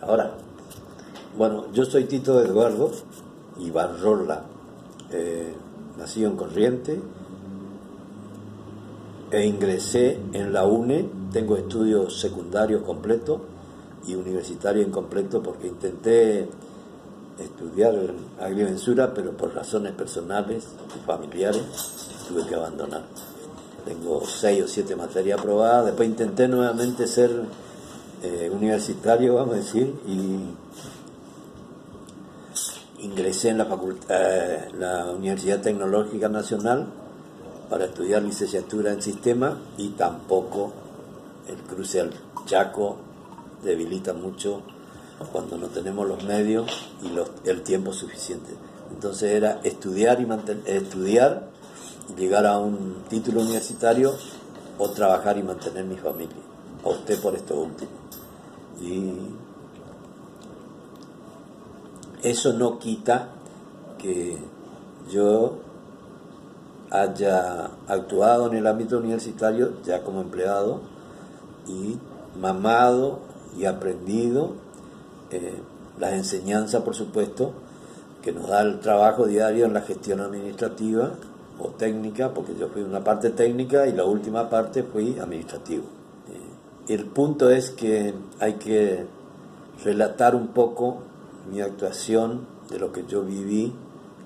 Ahora, bueno, yo soy Tito Eduardo Ibarrola, nacido en Corrientes, e ingresé en la UNE. Tengo estudios secundarios completos y universitarios incompletos porque intenté estudiar agrimensura, pero por razones personales y familiares tuve que abandonar. Tengo 6 o 7 materias aprobadas. Después intenté nuevamente ser universitario, vamos a decir, y ingresé en la Universidad Tecnológica Nacional para estudiar licenciatura en sistema, y tampoco el cruce al Chaco debilita mucho cuando no tenemos los medios y el tiempo suficiente. Entonces era estudiar y llegar a un título universitario, o trabajar y mantener mi familia. Opté por esto último. Y eso no quita que yo haya actuado en el ámbito universitario ya como empleado y mamado y aprendido las enseñanzas, por supuesto, que nos da el trabajo diario en la gestión administrativa o técnica, porque yo fui una parte técnica y la última parte fui administrativo. El punto es que hay que relatar un poco mi actuación de lo que yo viví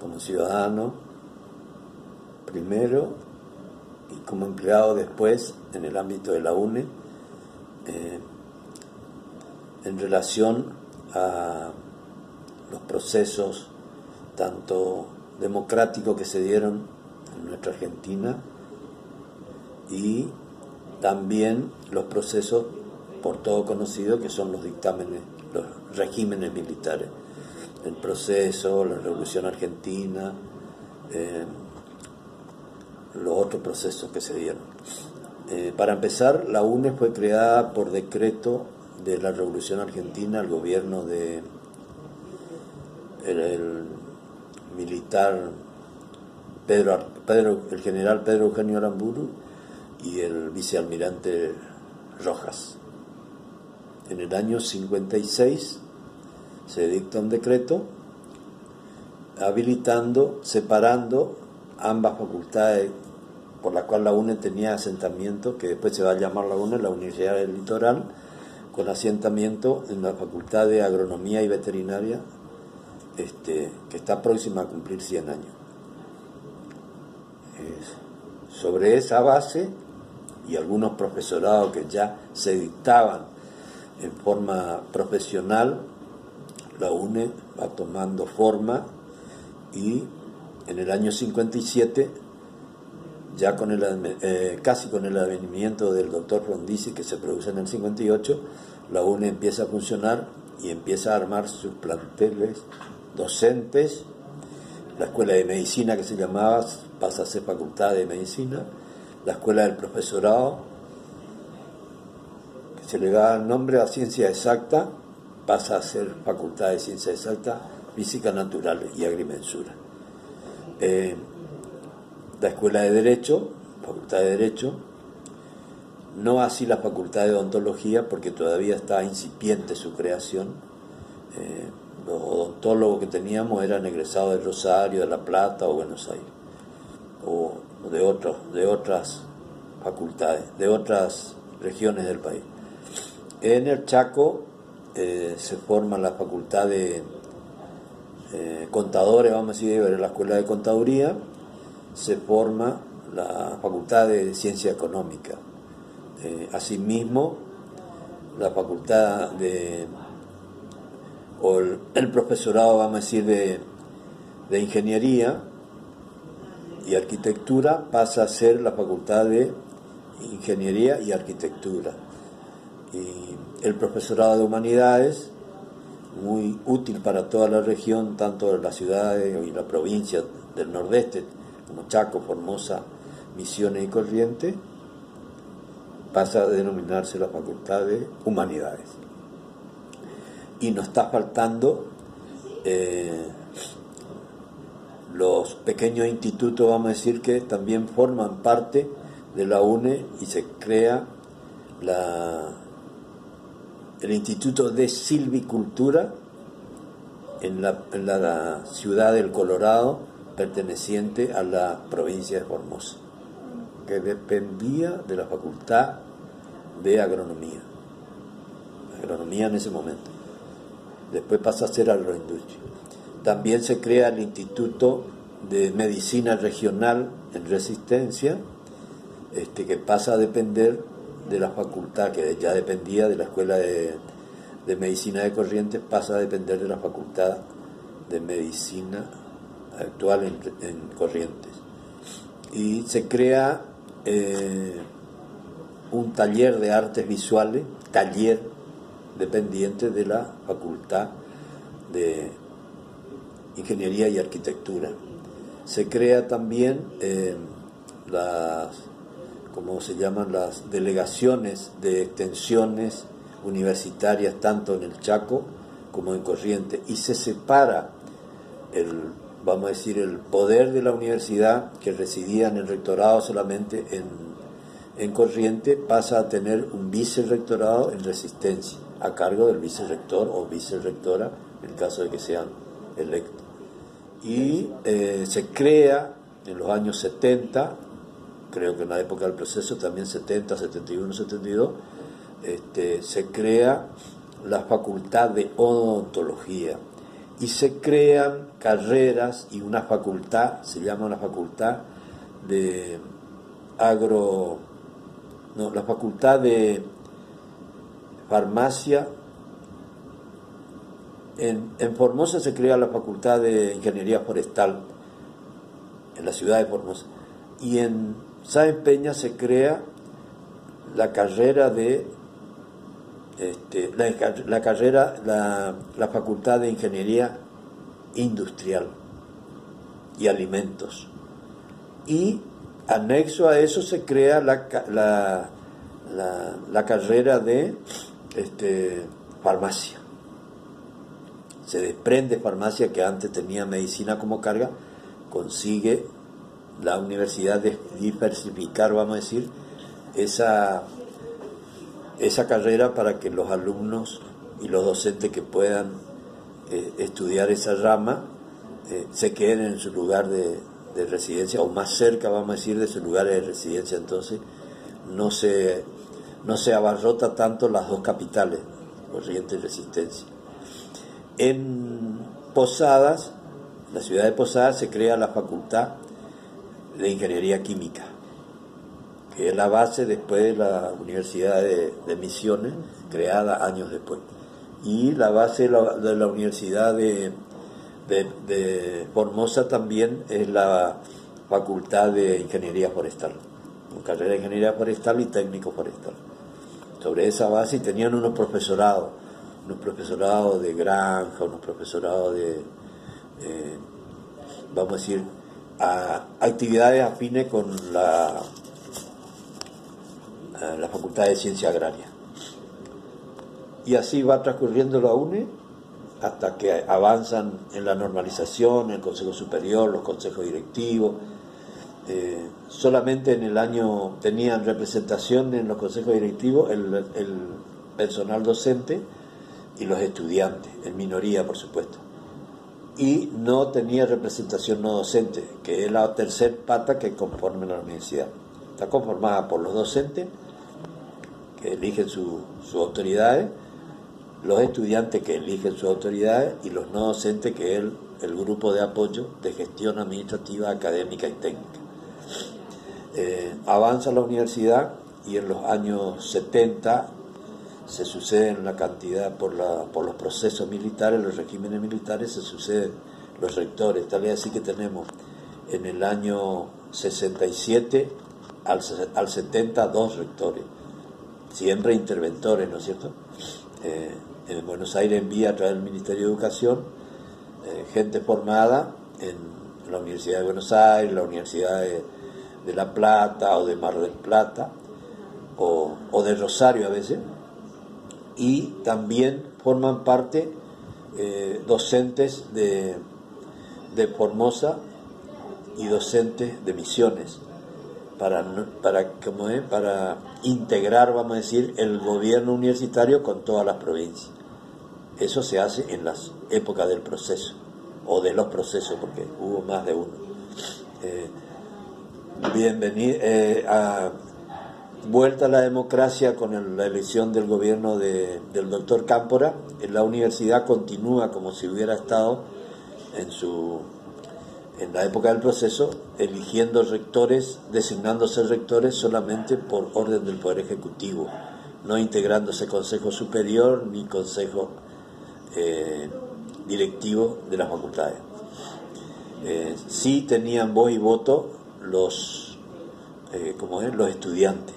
como ciudadano primero y como empleado después en el ámbito de la UNE, en relación a los procesos tanto democráticos que se dieron en nuestra Argentina, y también los procesos por todo conocido que son los dictámenes, los regímenes militares, el proceso, la Revolución Argentina, los otros procesos que se dieron. Para empezar, la UNE fue creada por decreto de la Revolución Argentina, el gobierno de el militar el general Pedro Eugenio Aramburu y el vicealmirante Rojas. En el año 56 se dicta un decreto habilitando, separando ambas facultades por la cual la UNE tenía asentamiento, que después se va a llamar la UNE, la Universidad del Litoral, con asentamiento en la Facultad de Agronomía y Veterinaria, que está próxima a cumplir 100 años. Sobre esa base y algunos profesorados que ya se dictaban en forma profesional, la UNE va tomando forma, y en el año 57, ya con casi con el advenimiento del doctor Frondizi, que se produce en el 58, la UNE empieza a funcionar y empieza a armar sus planteles docentes. La Escuela de Medicina, que se llamaba, pasa a ser Facultad de Medicina. La Escuela del Profesorado, que se le da el nombre a Ciencia Exacta, pasa a ser Facultad de Ciencia Exacta, Física Natural y Agrimensura. La Escuela de Derecho, Facultad de Derecho, no así la Facultad de Odontología, porque todavía está incipiente su creación. Los odontólogos que teníamos eran egresados de Rosario, de La Plata o Buenos Aires, o de otras facultades, de otras regiones del país. En el Chaco se forma la Facultad de Contadores, vamos a decir, de la Escuela de Contaduría, se forma la Facultad de Ciencia Económica. Asimismo, la Facultad el profesorado, vamos a decir, de Ingeniería y Arquitectura pasa a ser la Facultad de Ingeniería y Arquitectura. Y el profesorado de Humanidades, muy útil para toda la región, tanto de las ciudades y la provincia del Nordeste, como Chaco, Formosa, Misiones y Corrientes, pasa a denominarse la Facultad de Humanidades. Y nos está faltando los pequeños institutos, vamos a decir, que también forman parte de la UNE, y se crea el Instituto de Silvicultura en la ciudad del Colorado, perteneciente a la provincia de Formosa, que dependía de la Facultad de Agronomía en ese momento. Después pasa a ser agroindustria. También se crea el Instituto de Medicina Regional en Resistencia, que pasa a depender de la facultad, que ya dependía de la Escuela de Medicina de Corrientes, pasa a depender de la Facultad de Medicina actual en Corrientes. Y se crea un taller de artes visuales, taller dependiente de la Facultad de Ingeniería y Arquitectura. Se crea también ¿cómo se llaman? Las delegaciones de extensiones universitarias, tanto en el Chaco como en Corrientes, y se separa vamos a decir, el poder de la universidad, que residía en el rectorado solamente en Corrientes, pasa a tener un vicerrectorado en Resistencia, a cargo del vicerrector o vicerrectora, en caso de que sean electos. Y se crea en los años 70, creo que en la época del proceso también 70, 71, 72, se crea la Facultad de Odontología y se crean carreras y una facultad, se llama la Facultad de la Facultad de Farmacia. En Formosa se crea la Facultad de Ingeniería Forestal, en la ciudad de Formosa, y en Sáenz Peña se crea la carrera de la Facultad de Ingeniería Industrial y Alimentos, y anexo a eso se crea la carrera de farmacia. Se desprende farmacia, que antes tenía medicina como carga, consigue la universidad de diversificar, vamos a decir, esa carrera para que los alumnos y los docentes que puedan estudiar esa rama se queden en su lugar de residencia, o más cerca, vamos a decir, de su lugar de residencia. Entonces no se abarrota tanto las dos capitales, Corrientes y Resistencia. En Posadas, la ciudad de Posadas, se crea la Facultad de Ingeniería Química, que es la base después de la Universidad de Misiones, creada años después. Y la base de la Universidad de Formosa también es la Facultad de Ingeniería Forestal, con carrera de Ingeniería Forestal y Técnico Forestal. Sobre esa base tenían unos profesorados de granja, unos profesorados vamos a decir, actividades afines con la Facultad de Ciencia Agraria. Y así va transcurriendo la UNE hasta que avanzan en la normalización, el Consejo Superior, los consejos directivos. Solamente en el año tenían representación en los consejos directivos el personal docente y los estudiantes, en minoría por supuesto. Y no tenía representación no docente, que es la tercer pata que conforma la universidad. Está conformada por los docentes, que eligen sus autoridades, los estudiantes, que eligen sus autoridades, y los no docentes, que es el grupo de apoyo de gestión administrativa, académica y técnica. Avanza la universidad y en los años 70 se suceden la cantidad por los procesos militares, los regímenes militares, se suceden los rectores. Tal vez así que tenemos en el año 67 al 70 dos rectores, siempre interventores, ¿no es cierto? En Buenos Aires envía a través del Ministerio de Educación gente formada en la Universidad de Buenos Aires, la Universidad de La Plata o de Mar del Plata o de Rosario a veces, y también forman parte docentes de Formosa y docentes de Misiones, para integrar, vamos a decir, el gobierno universitario con todas las provincias. Eso se hace en las épocas del proceso, o de los procesos, porque hubo más de uno. Vuelta a la democracia con la elección del gobierno del doctor Cámpora, la universidad continúa como si hubiera estado en la época del proceso, eligiendo rectores, designándose rectores solamente por orden del Poder Ejecutivo, no integrándose Consejo Superior ni Consejo Directivo de las facultades. Sí tenían voz y voto los estudiantes.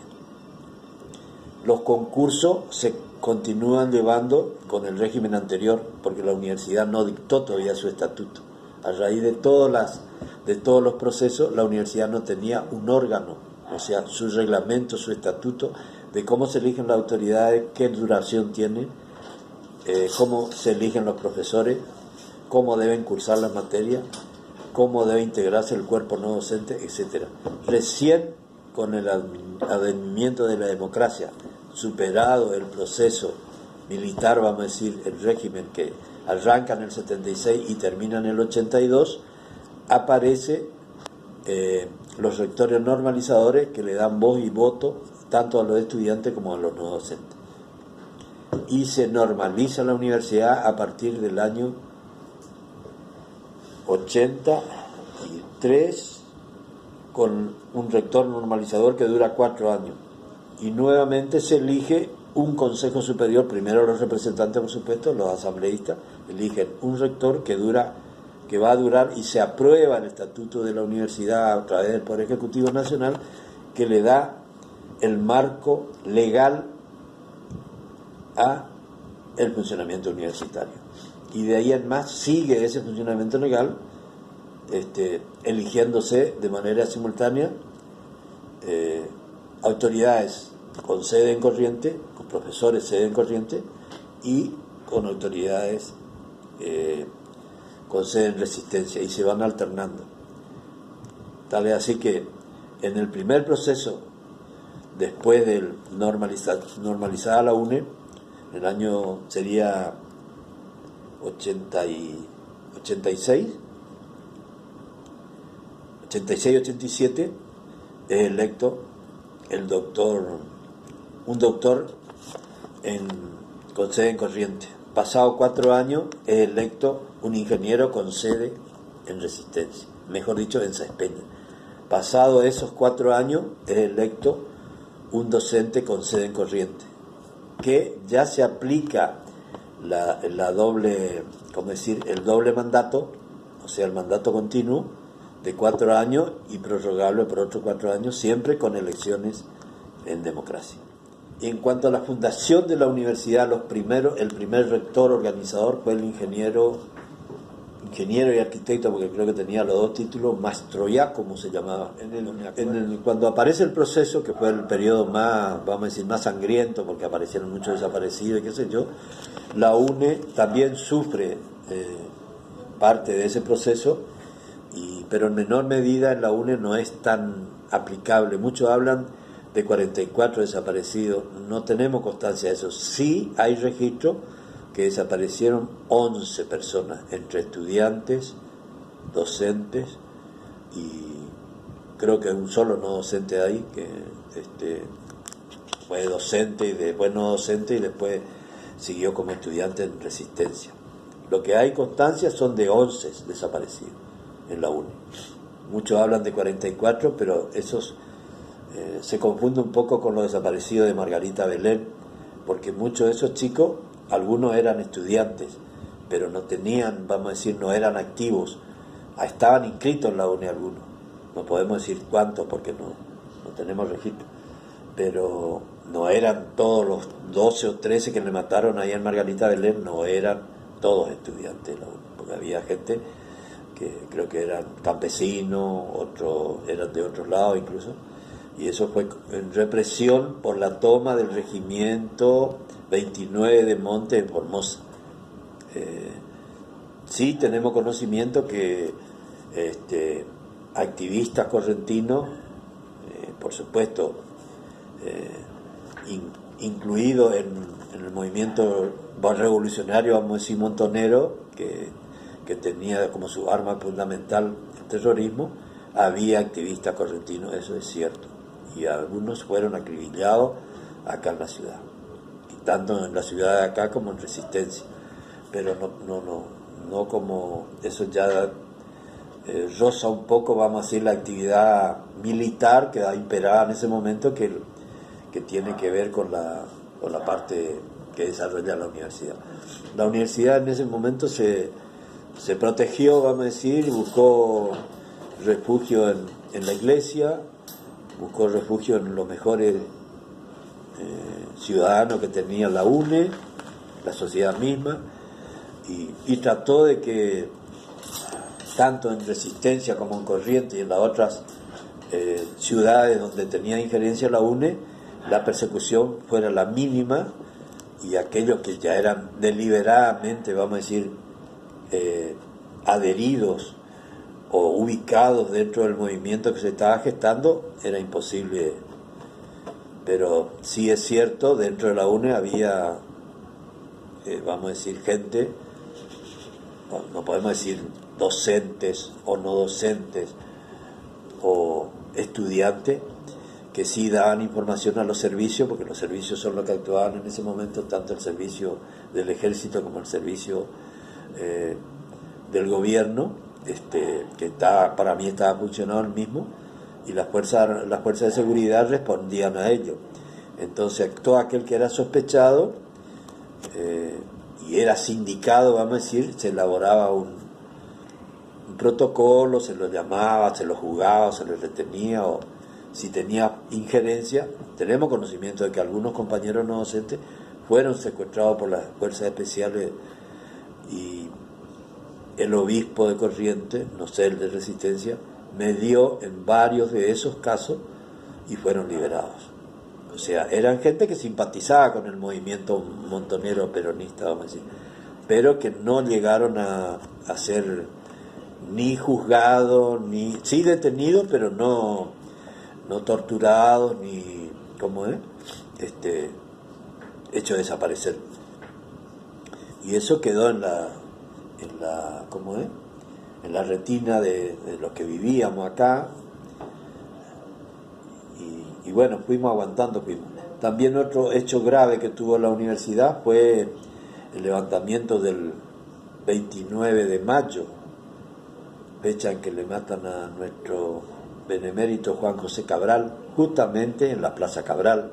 Los concursos se continúan llevando con el régimen anterior, porque la universidad no dictó todavía su estatuto. A raíz de todos los procesos, la universidad no tenía un órgano, o sea, su reglamento, su estatuto, de cómo se eligen las autoridades, qué duración tienen, cómo se eligen los profesores, cómo deben cursar las materias, cómo debe integrarse el cuerpo no docente, etc. Recién con el advenimiento de la democracia, superado el proceso militar, vamos a decir, el régimen que arranca en el 76 y termina en el 82, aparece los rectores normalizadores que le dan voz y voto tanto a los estudiantes como a los no docentes. Y se normaliza la universidad a partir del año 83 con un rector normalizador que dura 4 años. Y nuevamente se elige un consejo superior, primero los representantes, por supuesto, los asambleístas, eligen un rector que va a durar, y se aprueba el estatuto de la universidad a través del Poder Ejecutivo Nacional, que le da el marco legal a el funcionamiento universitario. Y de ahí en más sigue ese funcionamiento legal, eligiéndose de manera simultánea autoridades con sede en Corrientes, con profesores sede en Corrientes, y con autoridades con sede en Resistencia, y se van alternando. Tal es así que en el primer proceso, después de normalizada la UNE, el año sería 86-87, es electo un doctor con sede en Corrientes. Pasado 4 años es electo un ingeniero con sede en Resistencia, mejor dicho, en Saespeña. Pasado esos 4 años es electo un docente con sede en Corrientes, que ya se aplica el doble mandato, o sea, el mandato continuo de 4 años y prorrogable por otros 4 años, siempre con elecciones en democracia. Y en cuanto a la fundación de la universidad, el primer rector organizador fue el ingeniero y arquitecto, porque creo que tenía los 2 títulos, Mastroianni, como se llamaba. Cuando aparece el proceso, que fue el periodo más, vamos a decir, más sangriento, porque aparecieron muchos desaparecidos y qué sé yo, la UNE también sufre parte de ese proceso, pero en menor medida en la UNE no es tan aplicable. Muchos hablan de 44 desaparecidos, no tenemos constancia de eso. Sí hay registro que desaparecieron 11 personas, entre estudiantes, docentes, y creo que un solo no docente ahí, que fue docente y después no docente y después siguió como estudiante en Resistencia. Lo que hay constancia son de 11 desaparecidos en la UNE. Muchos hablan de 44, pero esos se confunde un poco con los desaparecidos de Margarita Belén, porque muchos de esos chicos, algunos eran estudiantes, pero no tenían, vamos a decir, no eran activos, estaban inscritos en la UNE algunos, no podemos decir cuántos porque no tenemos registro, pero no eran todos los 12 o 13 que le mataron ahí en Margarita Belén, no eran todos estudiantes de la UNE, porque había gente que creo que eran campesinos, otros eran de otros lados incluso, y eso fue en represión por la toma del regimiento 29 de Monte en Formosa. Sí tenemos conocimiento que activistas correntinos, por supuesto, incluido en el movimiento revolucionario, vamos a decir, montonero, que tenía como su arma fundamental el terrorismo, había activistas correntinos, eso es cierto, y algunos fueron acribillados acá en la ciudad, y tanto en la ciudad de acá como en Resistencia, pero no como eso ya roza un poco, vamos a decir, la actividad militar que imperaba en ese momento, que tiene que ver con la parte que desarrolla la universidad. La universidad en ese momento se protegió, vamos a decir, buscó refugio en la iglesia, buscó refugio en los mejores ciudadanos que tenía la UNE, la sociedad misma, y trató de que tanto en Resistencia como en Corrientes y en las otras ciudades donde tenía injerencia la UNE, la persecución fuera la mínima, y aquellos que ya eran deliberadamente, vamos a decir, adheridos o ubicados dentro del movimiento que se estaba gestando, era imposible. Pero sí es cierto, dentro de la UNE había, vamos a decir, gente, no podemos decir docentes o no docentes o estudiantes, que sí daban información a los servicios, porque los servicios son los que actuaban en ese momento, tanto el servicio del ejército como el servicio del gobierno, que para mí estaba funcionando el mismo, y las fuerzas de seguridad respondían a ello. Entonces todo aquel que era sospechado y era sindicado, vamos a decir, se elaboraba un protocolo, se lo llamaba, se lo juzgaba, se lo retenía, o si tenía injerencia. Tenemos conocimiento de que algunos compañeros no docentes fueron secuestrados por las fuerzas especiales, y el obispo de Corrientes, no sé, el de Resistencia, medió en varios de esos casos y fueron liberados. O sea, eran gente que simpatizaba con el movimiento montonero peronista, vamos a decir, pero que no llegaron a ser ni juzgados, ni sí detenidos, pero no torturados, ni, ¿cómo es? Hecho desaparecer. Y eso quedó en la ¿cómo es? En la retina de los que vivíamos acá, y bueno, fuimos aguantando. También otro hecho grave que tuvo la universidad fue el levantamiento del 29 de mayo, fecha en que le matan a nuestro benemérito Juan José Cabral, justamente en la Plaza Cabral.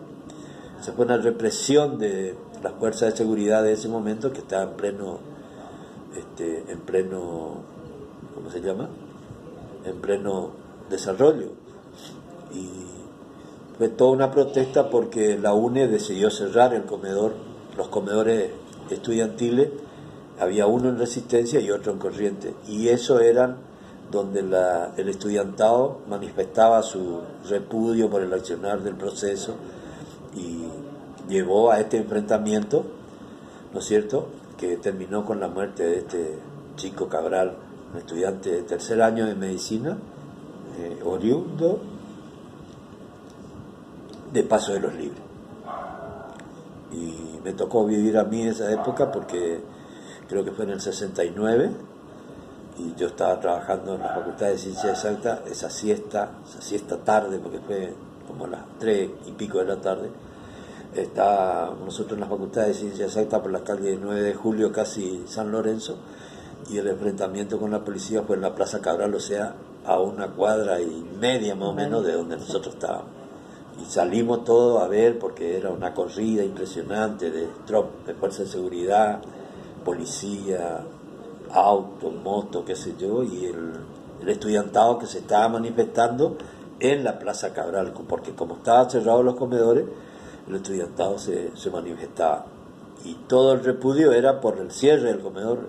Se fue una represión de las fuerzas de seguridad de ese momento, que estaba en pleno, ¿cómo se llama? En pleno desarrollo. Y fue toda una protesta porque la UNE decidió cerrar el comedor, los comedores estudiantiles. Había uno en Resistencia y otro en Corrientes, y eso eran donde el estudiantado manifestaba su repudio por el accionar del proceso, y llevó a este enfrentamiento, ¿no es cierto?, que terminó con la muerte de este chico Cabral, un estudiante de tercer año de medicina, oriundo de Paso de los Libres. Y me tocó vivir a mí esa época porque creo que fue en el 69, y yo estaba trabajando en la Facultad de Ciencias Exactas, esa siesta tarde, porque fue como las 3 y pico de la tarde. Estaba nosotros en la Facultad de Ciencias Exactas por la calle 9 de Julio, casi San Lorenzo, y el enfrentamiento con la policía fue en la Plaza Cabral, o sea, a 1,5 cuadras más o menos de donde nosotros estábamos. Y salimos todos a ver, porque era una corrida impresionante de fuerzas de seguridad, policía, auto, moto, qué sé yo, y el estudiantado que se estaba manifestando en la Plaza Cabral, porque como estaban cerrados los comedores, el estudiantado se manifestaba. Y todo el repudio era por el cierre del comedor,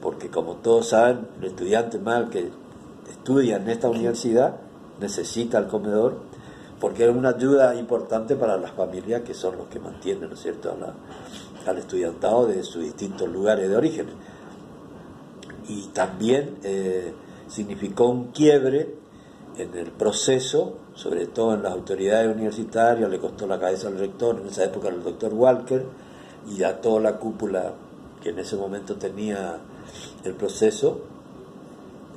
porque como todos saben, el estudiante mal que estudia en esta universidad necesita el comedor, porque es una ayuda importante para las familias, que son los que mantienen, ¿no es cierto?, al estudiantado de sus distintos lugares de origen. Y también significó un quiebre en el proceso, sobre todo en las autoridades universitarias, le costó la cabeza al rector, en esa época era el doctor Walker, y a toda la cúpula que en ese momento tenía el proceso,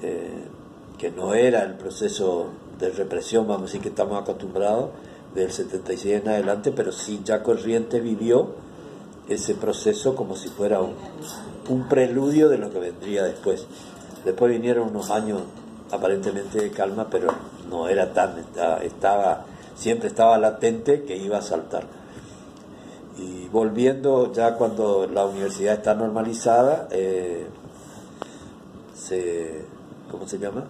que no era el proceso de represión, vamos a decir, que estamos acostumbrados del 76 en adelante, pero sí ya Corrientes vivió ese proceso como si fuera un preludio de lo que vendría después. Después vinieron unos años aparentemente de calma, pero no era tan, siempre estaba latente que iba a saltar. Y volviendo ya cuando la universidad está normalizada, ¿cómo se llama?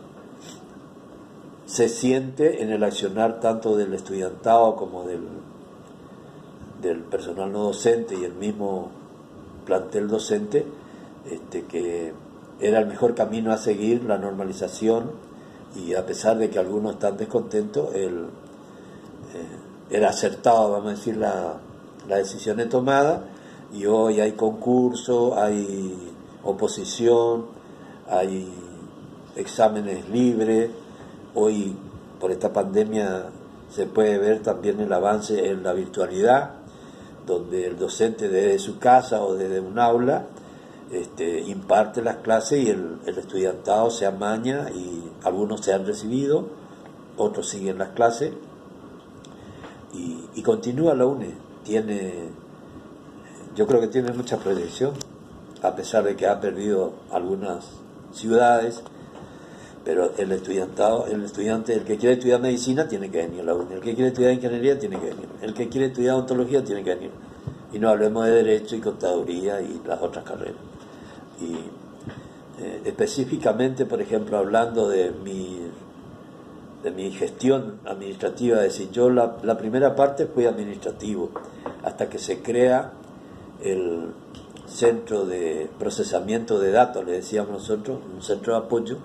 Se siente en el accionar tanto del estudiantado como del personal no docente y el mismo plantel docente, que era el mejor camino a seguir, la normalización, y a pesar de que algunos están descontentos, era acertado, vamos a decir, la decisión tomada, y hoy hay concurso, hay oposición, hay exámenes libres. Hoy, por esta pandemia, se puede ver también el avance en la virtualidad, donde el docente desde su casa o desde un aula imparte las clases y el estudiantado se amaña, y algunos se han recibido, otros siguen las clases, y continúa la UNE. Yo creo que tiene mucha proyección, a pesar de que ha perdido algunas ciudades, pero el estudiante, el que quiere estudiar medicina tiene que venir a la UNE, el que quiere estudiar ingeniería tiene que venir, el que quiere estudiar odontología tiene que venir, y no hablemos de derecho y contaduría y las otras carreras. Y específicamente, por ejemplo, hablando de mi gestión administrativa, es decir, yo la primera parte fui administrativo, hasta que se crea el centro de procesamiento de datos, le decíamos nosotros, un centro de apoyo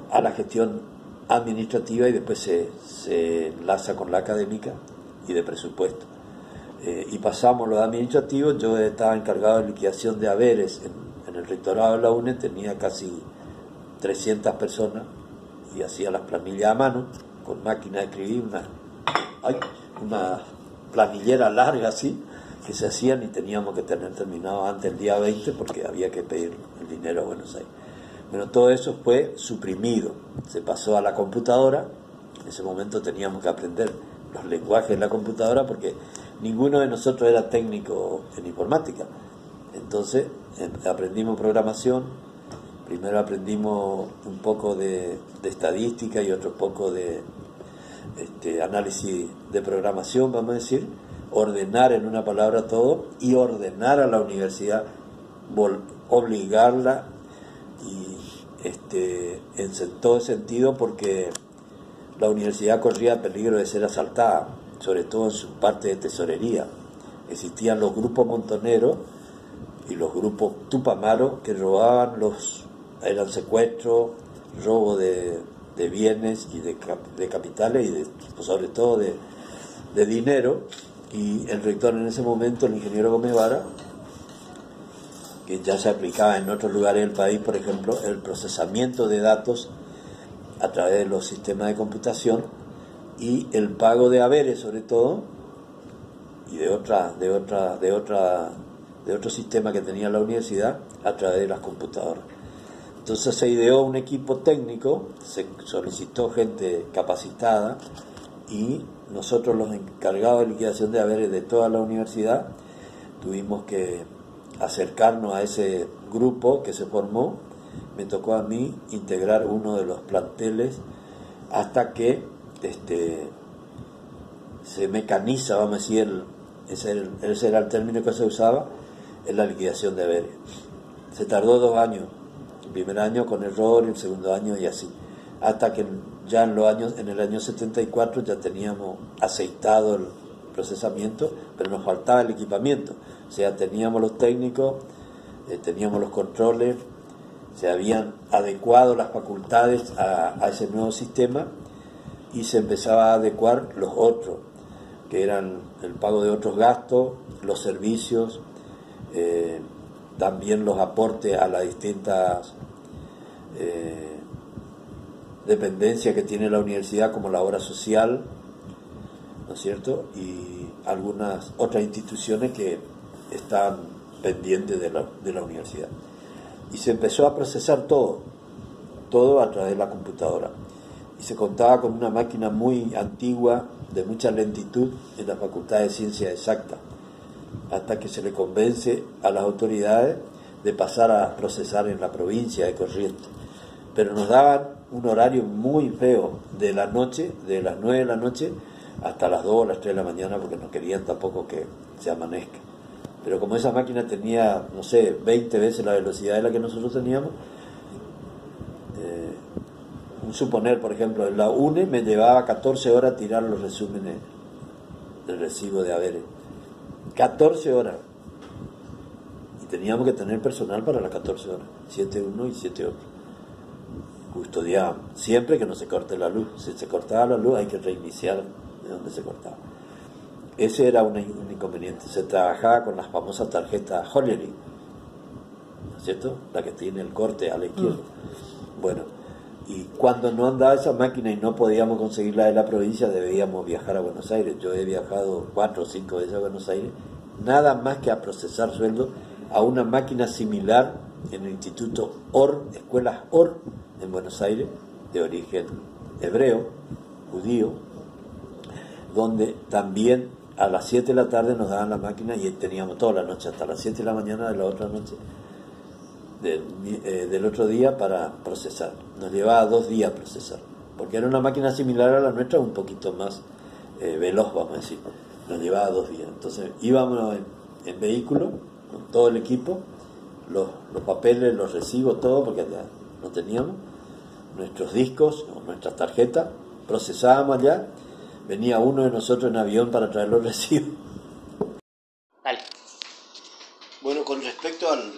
a la gestión administrativa, y después se enlaza con la académica y de presupuesto. Y pasamos los administrativos. Yo estaba encargado de liquidación de haberes en el rectorado de la UNE, tenía casi 300 personas, y hacía las planillas a mano, con máquina de escribir, una planillera larga así, que se hacían, y teníamos que tener terminado antes del día 20 porque había que pedir el dinero a Buenos Aires. Bueno, todo eso fue suprimido, se pasó a la computadora. En ese momento teníamos que aprender los lenguajes de la computadora porque ninguno de nosotros era técnico en informática. Entonces aprendimos programación, primero aprendimos un poco de estadística y otro poco de análisis de programación, vamos a decir, ordenar en una palabra todo, y ordenar a la universidad, obligarla, y en todo sentido, porque la universidad corría peligro de ser asaltada, sobre todo en su parte de tesorería. Existían los grupos montoneros y los grupos tupamaros que robaban, eran secuestros, robo de bienes y de capitales, y sobre todo de dinero. Y el rector en ese momento, el ingeniero Gómez Vara, que ya se aplicaba en otros lugares del país, por ejemplo, el procesamiento de datos a través de los sistemas de computación y el pago de haberes, sobre todo, y de otro sistema que tenía la universidad a través de las computadoras. Entonces se ideó un equipo técnico, se solicitó gente capacitada, y nosotros, los encargados de liquidación de haberes de toda la universidad, tuvimos que acercarnos a ese grupo que se formó. Me tocó a mí integrar uno de los planteles hasta que se mecaniza, vamos a decir, ese era el término que se usaba, en la liquidación de haberes. Se tardó 2 años, el primer año con error, el segundo año y así, hasta que ya en el año 74 ya teníamos aceitado el procesamiento, pero nos faltaba el equipamiento. O sea, teníamos los técnicos, teníamos los controles, se habían adecuado las facultades a ese nuevo sistema, y se empezaba a adecuar los otros, que eran el pago de otros gastos, los servicios, también los aportes a las distintas dependencias que tiene la universidad, como la obra social, ¿no es cierto? Y algunas otras instituciones que están pendientes de la universidad. Y se empezó a procesar todo a través de la computadora. Y se contaba con una máquina muy antigua, de mucha lentitud, en la Facultad de Ciencias Exactas, hasta que se le convence a las autoridades de pasar a procesar en la provincia de Corrientes. Pero nos daban un horario muy feo, de la noche, de las 9 de la noche hasta las 2 o las 3 de la mañana, porque no querían tampoco que se amanezca. Pero como esa máquina tenía, no sé, 20 veces la velocidad de la que nosotros teníamos, un suponer, por ejemplo, en la UNE me llevaba 14 horas tirar los resúmenes del recibo de haberes. 14 horas. Y teníamos que tener personal para las 14 horas, 7 uno y 7 otro. Custodiábamos, siempre que no se corte la luz. Si se cortaba la luz hay que reiniciar de donde se cortaba. Ese era un inconveniente. Se trabajaba con las famosas tarjetas Hollery, ¿no es cierto? La que tiene el corte a la izquierda. Bueno, y cuando no andaba esa máquina y no podíamos conseguirla de la provincia, debíamos viajar a Buenos Aires. Yo he viajado 4 o 5 veces a Buenos Aires, nada más que a procesar sueldos a una máquina similar en el Instituto OR, Escuelas OR, en Buenos Aires, de origen hebreo, judío, donde también a las 7 de la tarde nos daban la máquina y teníamos toda la noche, hasta las 7 de la mañana de la otra noche, del otro día, para procesar. Nos llevaba 2 días procesar, porque era una máquina similar a la nuestra, un poquito más veloz, vamos a decir. Nos llevaba 2 días. Entonces íbamos en vehículo, con todo el equipo, los papeles, los recibos, todo, porque allá no teníamos, nuestros discos, nuestras tarjetas, procesábamos allá, venía uno de nosotros en avión para traer los recibos. Dale. Bueno, con respecto al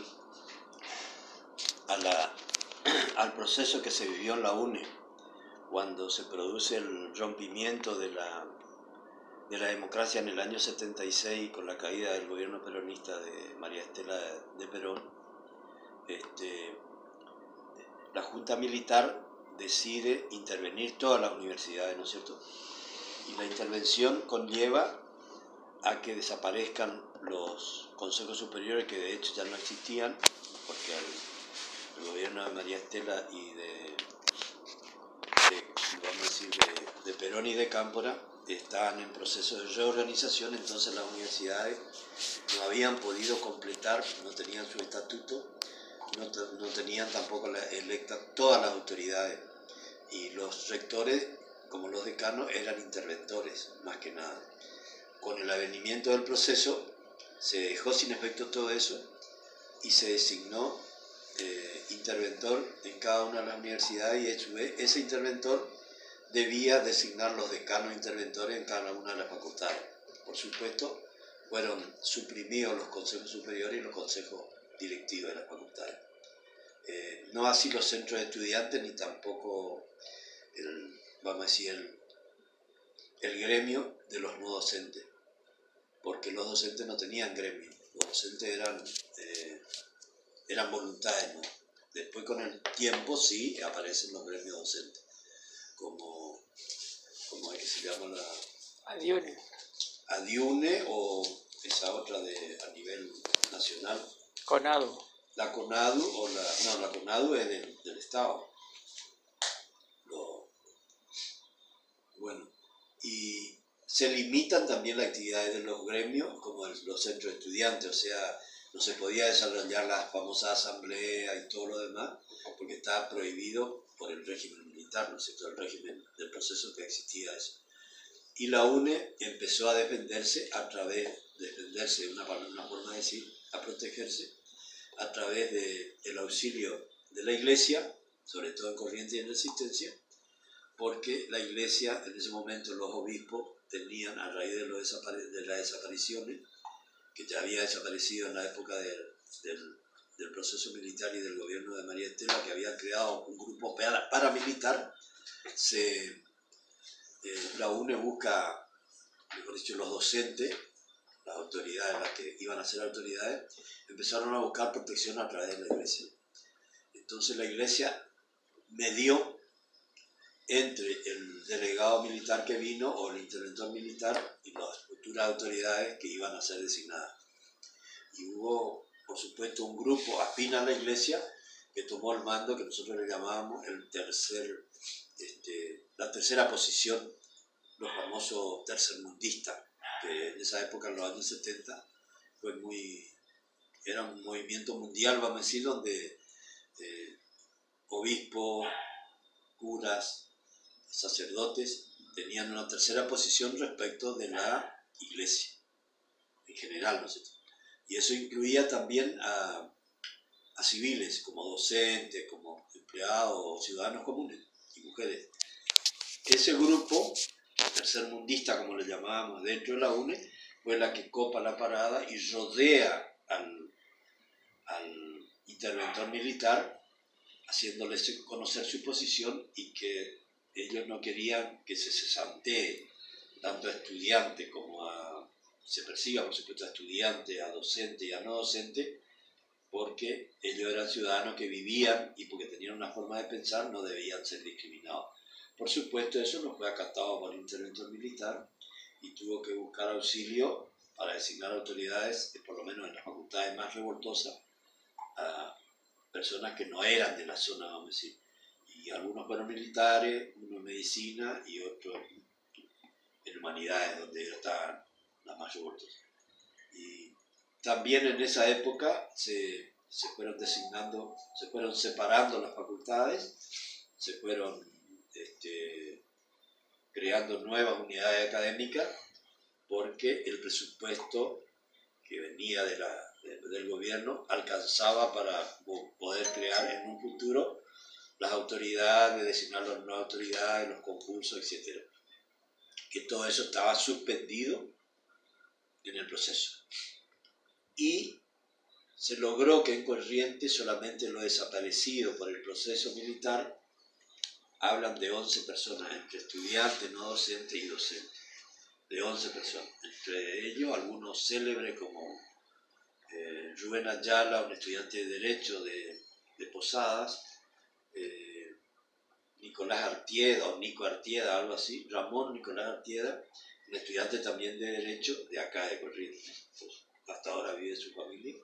proceso que se vivió en la UNE, cuando se produce el rompimiento de la democracia en el año 76 con la caída del gobierno peronista de María Estela de Perón, la Junta Militar decide intervenir todas las universidades, ¿no es cierto? Y la intervención conlleva a que desaparezcan los consejos superiores, que de hecho ya no existían, porque el gobierno de María Estela y vamos a decir, de Perón y de Cámpora estaban en proceso de reorganización. Entonces las universidades no habían podido completar, no tenían su estatuto, no tenían tampoco electas todas las autoridades, y los rectores, como los decanos, eran interventores más que nada. Con el avenimiento del proceso se dejó sin efecto todo eso y se designó interventor en cada una de las universidades, y a su vez ese interventor debía designar los decanos interventores en cada una de las facultades. Por supuesto, fueron suprimidos los consejos superiores y los consejos directivos de las facultades. No así los centros de estudiantes, ni tampoco vamos a decir, el gremio de los no docentes, porque los docentes no tenían gremio, los docentes eran voluntades, ¿no? Después, con el tiempo, sí aparecen los gremios docentes, como es que se llama ADIUNE, o esa otra a nivel nacional, CONADU. La CONADU, la CONADU es del Estado. Bueno, y se limitan también las actividades de los gremios, como los centros de estudiantes, o sea, no se podía desarrollar las famosas asambleas y todo lo demás, porque estaba prohibido por el régimen militar, ¿no es cierto?, el régimen del proceso que existía eso. Y la UNE empezó a defenderse una forma de decir, a protegerse, a través del auxilio de la Iglesia, sobre todo en Corrientes y en Resistencia, porque la Iglesia, en ese momento los obispos tenían, a raíz de las desapariciones, que ya había desaparecido en la época del proceso militar y del gobierno de María Estela, que había creado un grupo paramilitar, la UNE busca, mejor dicho, los docentes, las autoridades, las que iban a ser autoridades, empezaron a buscar protección a través de la Iglesia. Entonces la Iglesia medió entre el delegado militar que vino o el interventor militar y las futuras autoridades que iban a ser designadas. Y hubo, por supuesto, un grupo afín a la iglesia que tomó el mando, que nosotros le llamábamos la tercera posición, los famosos tercermundistas, que en esa época, en los años 70, era un movimiento mundial, vamos a decir, donde obispos, curas, sacerdotes tenían una tercera posición respecto de la iglesia, en general, ¿no es cierto? Y eso incluía también a civiles, como docentes, como empleados, ciudadanos comunes y mujeres. Ese grupo, tercermundista como le llamábamos dentro de la UNE, fue la que copa la parada y rodea al interventor militar, haciéndole conocer su posición y que ellos no querían que se cesantee tanto a estudiante como se persiga, por supuesto, a estudiante, a docente y a no docente, porque ellos eran ciudadanos que vivían y porque tenían una forma de pensar no debían ser discriminados. Por supuesto, eso no fue acatado por el interventor militar y tuvo que buscar auxilio para designar autoridades, por lo menos en las facultades más revoltosas, a personas que no eran de la zona, vamos a decir. Y algunos fueron militares, uno en medicina y otro en humanidades, donde estaban las más revoltosas. Y también en esa época se fueron designando, se fueron separando las facultades, se fueron creando nuevas unidades académicas, porque el presupuesto que venía del gobierno alcanzaba para poder crear en un futuro las autoridades, designar las nuevas autoridades, los concursos, etc. Que todo eso estaba suspendido en el proceso. Y se logró que en Corrientes solamente lo desaparecido por el proceso militar hablan de 11 personas, entre estudiantes, no docentes y docentes, de 11 personas. Entre ellos algunos célebres como Rubén Ayala, un estudiante de Derecho de Posadas, Nicolás Artieda o Nico Artieda, algo así, Ramón Nicolás Artieda, un estudiante también de Derecho de acá de Corrientes, pues, hasta ahora vive su familia,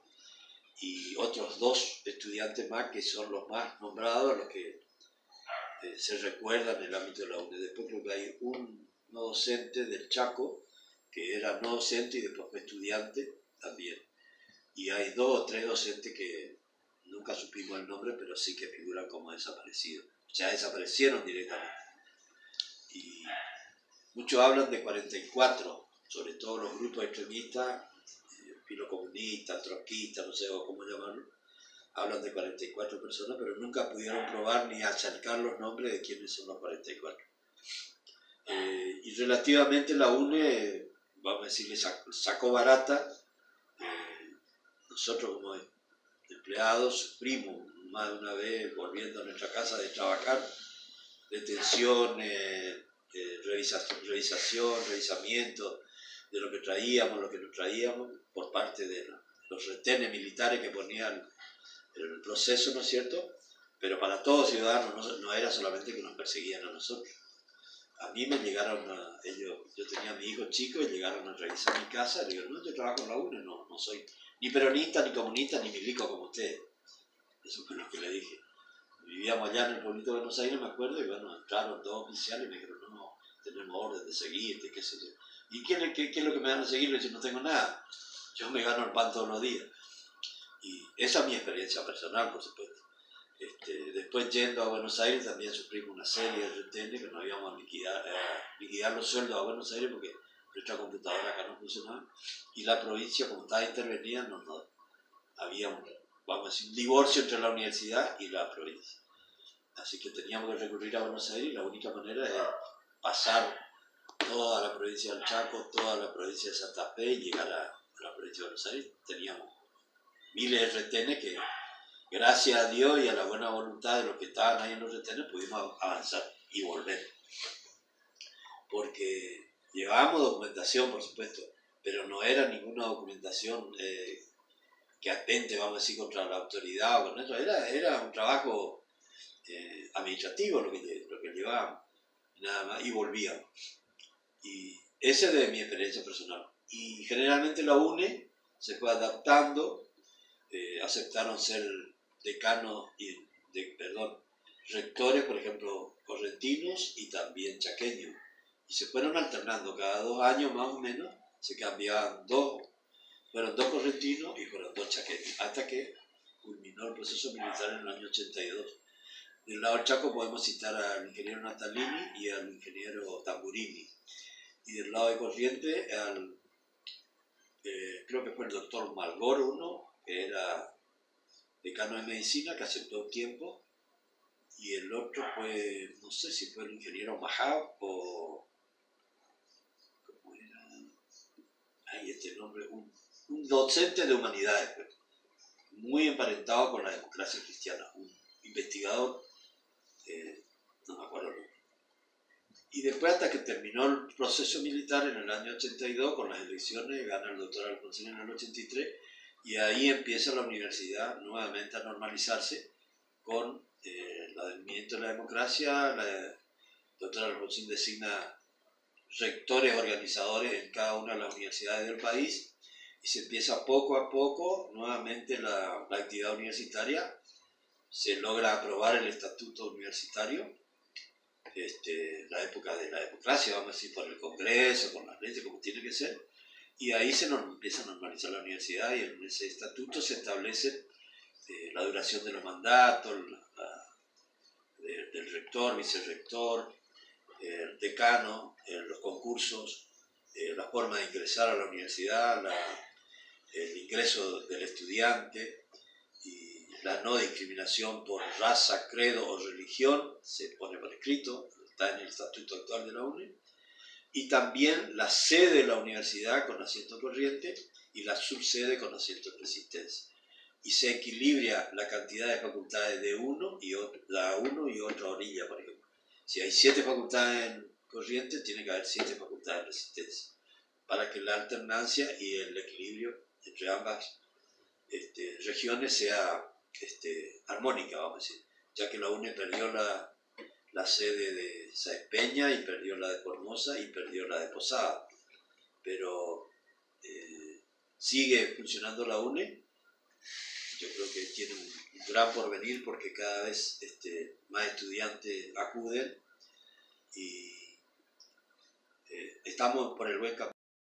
y otros 2 estudiantes más que son los más nombrados, los que se recuerdan en el ámbito de la UNED. Después creo que hay un no docente del Chaco, que era no docente y después fue estudiante también. Y hay 2 o 3 docentes que nunca supimos el nombre, pero sí que figuran como desaparecidos. Ya desaparecieron directamente. Y muchos hablan de 44, sobre todo los grupos extremistas, filocomunistas, trotskistas, no sé cómo llamarlo, hablan de 44 personas, pero nunca pudieron probar ni acercar los nombres de quiénes son los 44. Y relativamente la UNE, vamos a decirle, sacó barata. Nosotros como empleados sufrimos más de una vez volviendo a nuestra casa de trabajar, detenciones, revisamiento de lo que traíamos, lo que no traíamos, por parte de los retenes militares que ponían el proceso, ¿no es cierto? Pero para todos ciudadanos, no era solamente que nos perseguían a nosotros. A mí me llegaron yo tenía a mi hijo chico y llegaron a revisar mi casa y le digo, no, yo trabajo en la UNE, no soy ni peronista, ni comunista, ni milico como ustedes. Eso fue lo que le dije. Vivíamos allá en el pueblito de Buenos Aires, me acuerdo, y bueno, entraron 2 oficiales y me dijeron, no, tenemos orden de seguirte, qué sé yo. ¿Y qué es lo que me van a seguir? Si no tengo nada. Yo me gano el pan todos los días. Y esa es mi experiencia personal, por supuesto. Después yendo a Buenos Aires también sufrimos una serie de retenes que nos íbamos a liquidar los sueldos a Buenos Aires porque nuestra computadora acá no funcionaba y la provincia, como estaba intervenida, había vamos a decir, un divorcio entre la universidad y la provincia. Así que teníamos que recurrir a Buenos Aires y la única manera es pasar toda la provincia del Chaco, toda la provincia de Santa Fe y llegar a la provincia de Buenos Aires. Teníamos miles de retenes que, gracias a Dios y a la buena voluntad de los que estaban ahí en los retenes, pudimos avanzar y volver. Porque llevábamos documentación, por supuesto, pero no era ninguna documentación que atente, vamos a decir, contra la autoridad o con eso. Era un trabajo administrativo lo que llevábamos. nada más, y volvíamos. Y esa es de mi experiencia personal. Y generalmente la UNE se fue adaptando, aceptaron ser decanos rectores, por ejemplo, correntinos y también chaqueños. Y se fueron alternando, cada 2 años más o menos, se cambiaban fueron 2 correntinos y fueron 2 chaqueños, hasta que culminó el proceso militar en el año 82. Del lado del Chaco podemos citar al ingeniero Natalini y al ingeniero Tamburini. Y del lado de Corrientes, creo que fue el doctor Malgor uno, que era decano de medicina, que aceptó un tiempo, y el otro fue, no sé si fue el ingeniero Mahab o... ¿Cómo era? Ay, este nombre, un docente de humanidades, muy emparentado con la democracia cristiana, un investigador, no me acuerdo el nombre. Y después, hasta que terminó el proceso militar en el año 82, con las elecciones, gana el doctor Alfonsín en el 83, y ahí empieza la universidad nuevamente a normalizarse con el advenimiento de la democracia. La doctora Alfonsín designa rectores organizadores en cada una de las universidades del país, y se empieza poco a poco nuevamente la actividad universitaria. Se logra aprobar el estatuto universitario, la época de la democracia, vamos a decir, por el Congreso, con las leyes, como tiene que ser, y ahí se empieza a normalizar la universidad, y en ese estatuto se establece la duración de los mandatos, del rector, vicerrector, el decano, los concursos, la forma de ingresar a la universidad, el ingreso del estudiante y la no discriminación por raza, credo o religión, se pone por escrito, está en el estatuto actual de la UNE, y también la sede de la universidad con asiento corriente y la subsede con asiento de persistencia. Y se equilibra la cantidad de facultades de uno y otra orilla, por ejemplo. Si hay 7 facultades en corriente, tiene que haber 7 facultades de resistencia, para que la alternancia y el equilibrio entre ambas regiones sea armónica, vamos a decir, ya que la UNE perdió la sede de Sáenz Peña y perdió la de Formosa y perdió la de Posada, pero sigue funcionando la UNE. Yo creo que tiene un gran porvenir, porque cada vez más estudiantes acuden y estamos por el buen camino.